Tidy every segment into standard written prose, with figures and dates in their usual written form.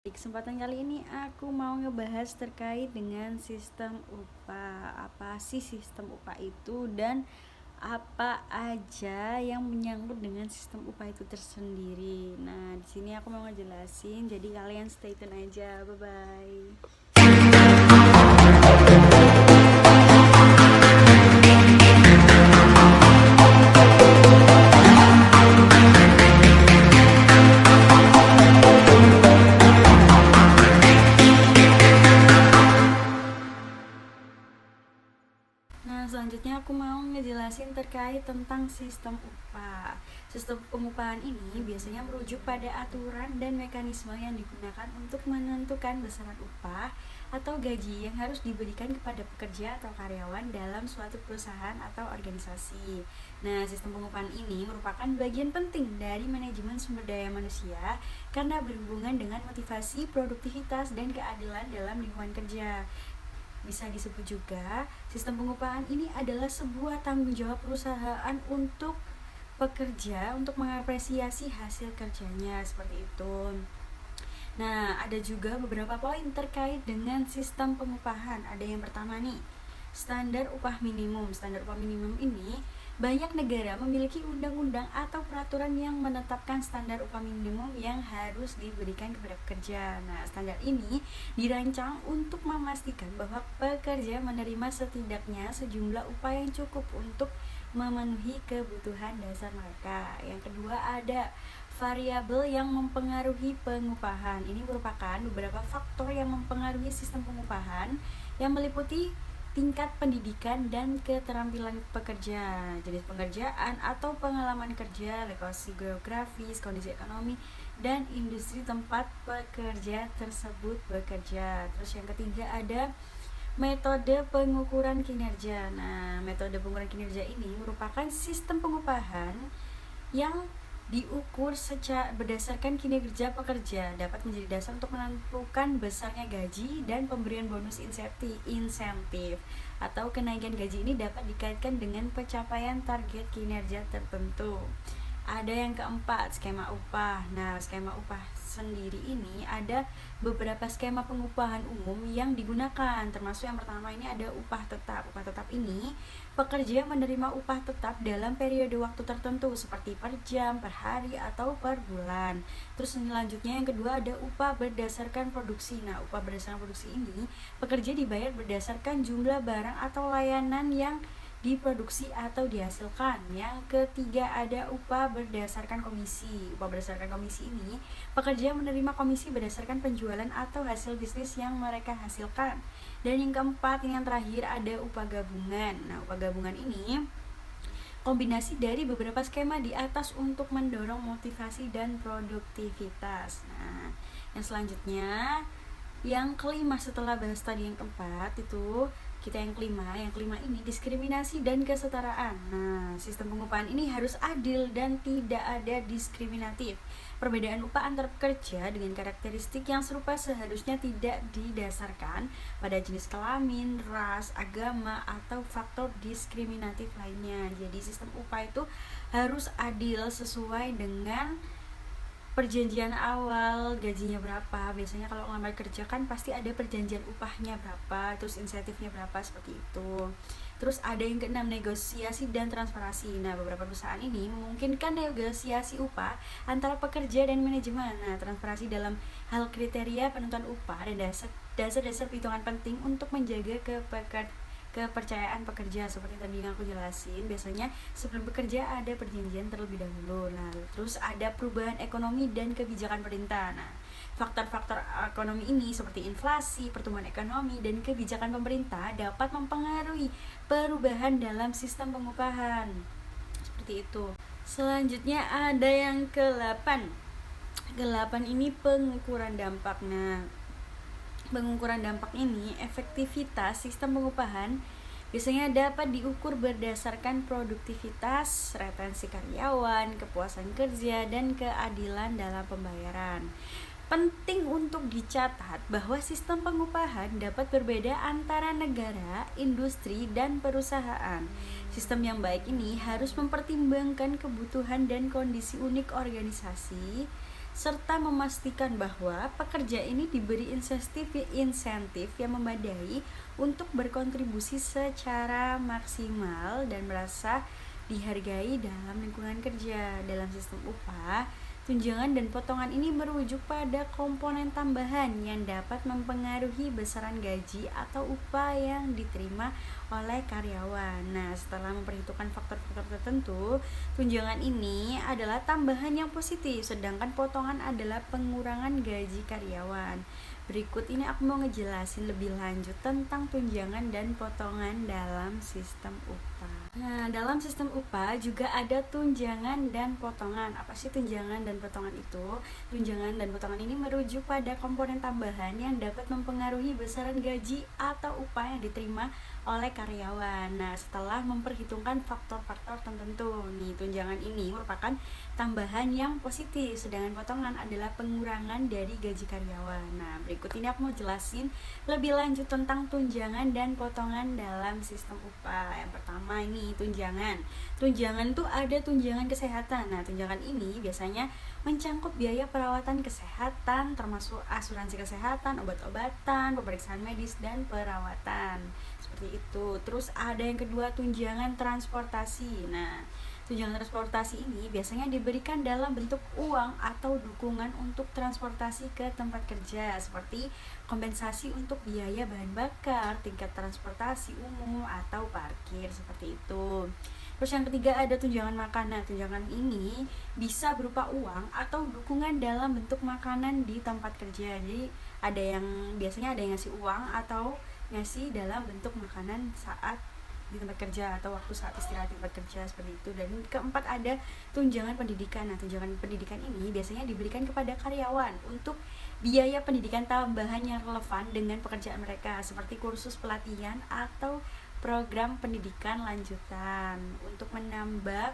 Di kesempatan kali ini aku mau ngebahas terkait dengan sistem upah. Apa sih sistem upah itu dan apa aja yang menyangkut dengan sistem upah itu tersendiri. Nah, di sini aku mau ngejelasin. Jadi kalian stay tune aja. Bye bye. Nah, selanjutnya aku mau ngejelasin terkait tentang sistem upah. Sistem pengupahan ini biasanya merujuk pada aturan dan mekanisme yang digunakan untuk menentukan besaran upah atau gaji yang harus diberikan kepada pekerja atau karyawan dalam suatu perusahaan atau organisasi. Nah, sistem pengupahan ini merupakan bagian penting dari manajemen sumber daya manusia karena berhubungan dengan motivasi, produktivitas, dan keadilan dalam lingkungan kerja. Bisa disebut juga, sistem pengupahan ini adalah sebuah tanggung jawab perusahaan untuk pekerja untuk mengapresiasi hasil kerjanya seperti itu. Nah, ada juga beberapa poin terkait dengan sistem pengupahan. Ada yang pertama nih, standar upah minimum. Standar upah minimum ini banyak negara memiliki undang-undang atau peraturan yang menetapkan standar upah minimum yang harus diberikan kepada pekerja. Nah, standar ini dirancang untuk memastikan bahwa pekerja menerima setidaknya sejumlah upah yang cukup untuk memenuhi kebutuhan dasar mereka. Yang kedua ada variabel yang mempengaruhi pengupahan. Ini merupakan beberapa faktor yang mempengaruhi sistem pengupahan yang meliputi tingkat pendidikan dan keterampilan pekerja, jenis pekerjaan atau pengalaman kerja, lokasi geografis, kondisi ekonomi, dan industri tempat pekerja tersebut bekerja. Terus yang ketiga ada metode pengukuran kinerja. Nah, metode pengukuran kinerja ini merupakan sistem pengupahan yang diukur secara berdasarkan kinerja pekerja, dapat menjadi dasar untuk menentukan besarnya gaji dan pemberian bonus insentif atau kenaikan gaji ini dapat dikaitkan dengan pencapaian target kinerja tertentu. Ada yang keempat, skema upah. Nah, skema upah sendiri ini ada beberapa skema pengupahan umum yang digunakan, termasuk yang pertama ini ada upah tetap. Upah tetap ini pekerja menerima upah tetap dalam periode waktu tertentu seperti per jam, per hari, atau per bulan. Terus selanjutnya yang kedua ada upah berdasarkan produksi. Nah, upah berdasarkan produksi ini pekerja dibayar berdasarkan jumlah barang atau layanan yang diproduksi atau dihasilkan. Yang ketiga ada upah berdasarkan komisi. Upah berdasarkan komisi ini pekerja menerima komisi berdasarkan penjualan atau hasil bisnis yang mereka hasilkan. Dan yang keempat, yang terakhir ada upah gabungan. Nah, upah gabungan ini kombinasi dari beberapa skema di atas untuk mendorong motivasi dan produktivitas. Nah, yang selanjutnya, yang kelima setelah bahas tadi yang keempat itu kita yang kelima ini diskriminasi dan kesetaraan. Nah, sistem pengupahan ini harus adil dan tidak ada diskriminatif. Perbedaan upah antar pekerja dengan karakteristik yang serupa seharusnya tidak didasarkan pada jenis kelamin, ras, agama, atau faktor diskriminatif lainnya. Jadi sistem upah itu harus adil sesuai dengan perjanjian awal, gajinya berapa. Biasanya kalau ngelamar kerja kan pasti ada perjanjian upahnya berapa, terus insentifnya berapa, seperti itu. Terus ada yang keenam, negosiasi dan transparansi. Nah, beberapa perusahaan ini memungkinkan negosiasi upah antara pekerja dan manajemen. Nah, transparansi dalam hal kriteria penentuan upah dan dasar-dasar perhitungan penting untuk menjaga kepercayaan pekerja. Seperti tadi yang aku jelasin, biasanya sebelum bekerja ada perjanjian terlebih dahulu. Nah, terus ada perubahan ekonomi dan kebijakan pemerintah. Nah, faktor-faktor ekonomi ini seperti inflasi, pertumbuhan ekonomi, dan kebijakan pemerintah dapat mempengaruhi perubahan dalam sistem pengupahan. Seperti itu. Selanjutnya ada yang ke-8. Ke-8 ini pengukuran dampak. Nah, pengukuran dampak ini, efektivitas sistem pengupahan biasanya dapat diukur berdasarkan produktivitas, retensi karyawan, kepuasan kerja, dan keadilan dalam pembayaran. Penting untuk dicatat bahwa sistem pengupahan dapat berbeda antara negara, industri, dan perusahaan. Sistem yang baik ini harus mempertimbangkan kebutuhan dan kondisi unik organisasi serta memastikan bahwa pekerja ini diberi insentif yang memadai untuk berkontribusi secara maksimal dan merasa dihargai dalam lingkungan kerja. Dalam sistem upah, tunjangan dan potongan ini merujuk pada komponen tambahan yang dapat mempengaruhi besaran gaji atau upah yang diterima oleh karyawan. Nah, setelah memperhitungkan faktor-faktor tertentu, tunjangan ini adalah tambahan yang positif, sedangkan potongan adalah pengurangan gaji karyawan. Berikut ini aku mau ngejelasin lebih lanjut tentang tunjangan dan potongan dalam sistem upah. Nah, dalam sistem upah juga ada tunjangan dan potongan. Apa sih tunjangan dan potongan itu? Tunjangan dan potongan ini merujuk pada komponen tambahan yang dapat mempengaruhi besaran gaji atau upah yang diterima oleh karyawan. Nah, setelah memperhitungkan faktor-faktor tertentu, nih tunjangan ini merupakan tambahan yang positif, sedangkan potongan adalah pengurangan dari gaji karyawan. Nah, berikut ini aku mau jelasin lebih lanjut tentang tunjangan dan potongan dalam sistem upah. Yang pertama ini tunjangan. Tunjangan itu ada tunjangan kesehatan. Nah, tunjangan ini biasanya mencangkup biaya perawatan kesehatan, termasuk asuransi kesehatan, obat-obatan, pemeriksaan medis, dan perawatan. Seperti itu. Terus ada yang kedua, tunjangan transportasi. Nah, tunjangan transportasi ini biasanya diberikan dalam bentuk uang atau dukungan untuk transportasi ke tempat kerja, seperti kompensasi untuk biaya bahan bakar, tiket transportasi umum, atau parkir, seperti itu. Terus yang ketiga ada tunjangan makan. Nah, tunjangan ini bisa berupa uang atau dukungan dalam bentuk makanan di tempat kerja. Jadi biasanya ada yang ngasih uang atau ngasih dalam bentuk makanan saat di tempat kerja atau waktu saat istirahat di tempat kerja, seperti itu. Dan keempat ada tunjangan pendidikan. Nah, tunjangan pendidikan ini biasanya diberikan kepada karyawan untuk biaya pendidikan tambahan yang relevan dengan pekerjaan mereka, seperti kursus pelatihan atau program pendidikan lanjutan untuk menambah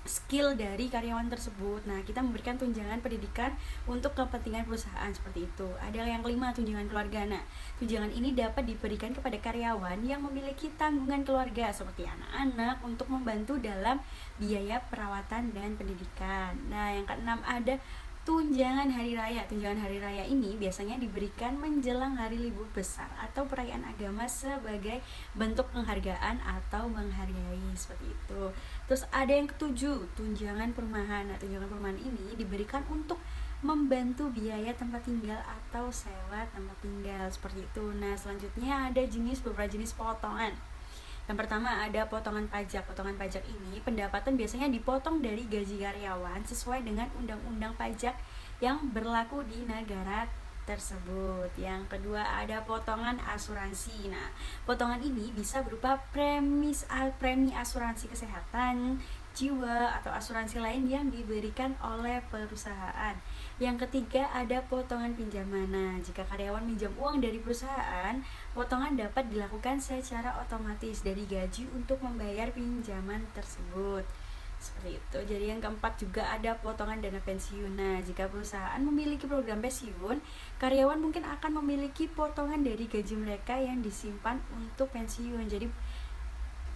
skill dari karyawan tersebut. Nah, kita memberikan tunjangan pendidikan untuk kepentingan perusahaan, seperti itu. Ada yang kelima, tunjangan keluarga. Nah, tunjangan ini dapat diberikan kepada karyawan yang memiliki tanggungan keluarga seperti anak-anak untuk membantu dalam biaya perawatan dan pendidikan. Nah, yang keenam ada tunjangan hari raya. Tunjangan hari raya ini biasanya diberikan menjelang hari libur besar atau perayaan agama sebagai bentuk penghargaan atau menghargai, seperti itu. Terus ada yang ketujuh, tunjangan perumahan. Nah, tunjangan perumahan ini diberikan untuk membantu biaya tempat tinggal atau sewa tempat tinggal, seperti itu. Nah, selanjutnya ada beberapa jenis potongan. Yang pertama ada potongan pajak. Potongan pajak ini pendapatan biasanya dipotong dari gaji karyawan sesuai dengan undang-undang pajak yang berlaku di negara tersebut. Yang kedua ada potongan asuransi. Nah, potongan ini bisa berupa premi asuransi kesehatan jiwa atau asuransi lain yang diberikan oleh perusahaan. Yang ketiga ada potongan pinjaman. Nah, jika karyawan minjam uang dari perusahaan, potongan dapat dilakukan secara otomatis dari gaji untuk membayar pinjaman tersebut, seperti itu. Jadi yang keempat juga ada potongan dana pensiun. Nah, jika perusahaan memiliki program pensiun, karyawan mungkin akan memiliki potongan dari gaji mereka yang disimpan untuk pensiun. Jadi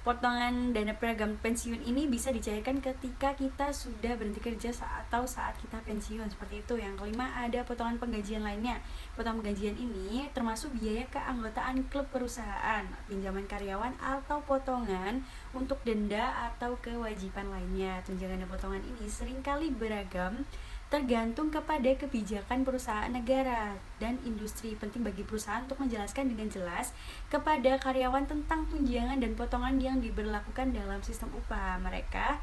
potongan dana program pensiun ini bisa dicairkan ketika kita sudah berhenti kerja atau saat kita pensiun, seperti itu. Yang kelima ada potongan penggajian lainnya. Potongan penggajian ini termasuk biaya keanggotaan klub perusahaan, pinjaman karyawan, atau potongan untuk denda atau kewajiban lainnya. Tunjangan dan potongan ini seringkali beragam tergantung kepada kebijakan perusahaan, negara, dan industri. Penting bagi perusahaan untuk menjelaskan dengan jelas kepada karyawan tentang tunjangan dan potongan yang diberlakukan dalam sistem upah mereka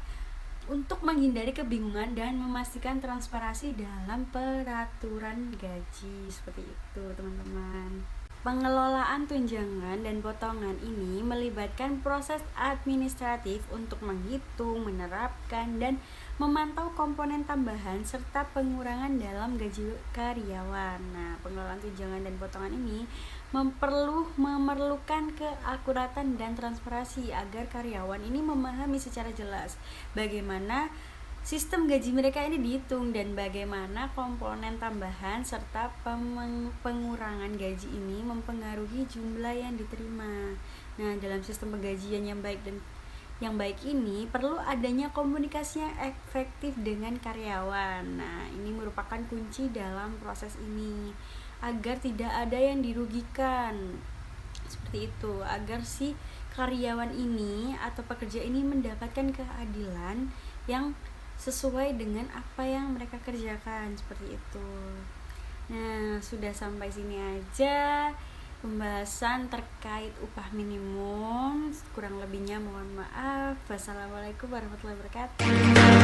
untuk menghindari kebingungan dan memastikan transparansi dalam peraturan gaji, seperti itu, teman-teman. Pengelolaan tunjangan dan potongan ini melibatkan proses administratif untuk menghitung, menerapkan, dan memantau komponen tambahan serta pengurangan dalam gaji karyawan. Nah, pengelolaan tunjangan dan potongan ini memerlukan keakuratan dan transparansi agar karyawan ini memahami secara jelas bagaimana sistem gaji mereka ini dihitung dan bagaimana komponen tambahan serta pengurangan gaji ini mempengaruhi jumlah yang diterima. Nah, dalam sistem penggajian yang baik dan yang baik ini perlu adanya komunikasi yang efektif dengan karyawan. Nah, ini merupakan kunci dalam proses ini agar tidak ada yang dirugikan. Seperti itu, agar si karyawan ini atau pekerja ini mendapatkan keadilan yang sesuai dengan apa yang mereka kerjakan, seperti itu. Nah, sudah sampai sini aja pembahasan terkait upah minimum. Kurang lebihnya mohon maaf. Wassalamualaikum warahmatullahi wabarakatuh.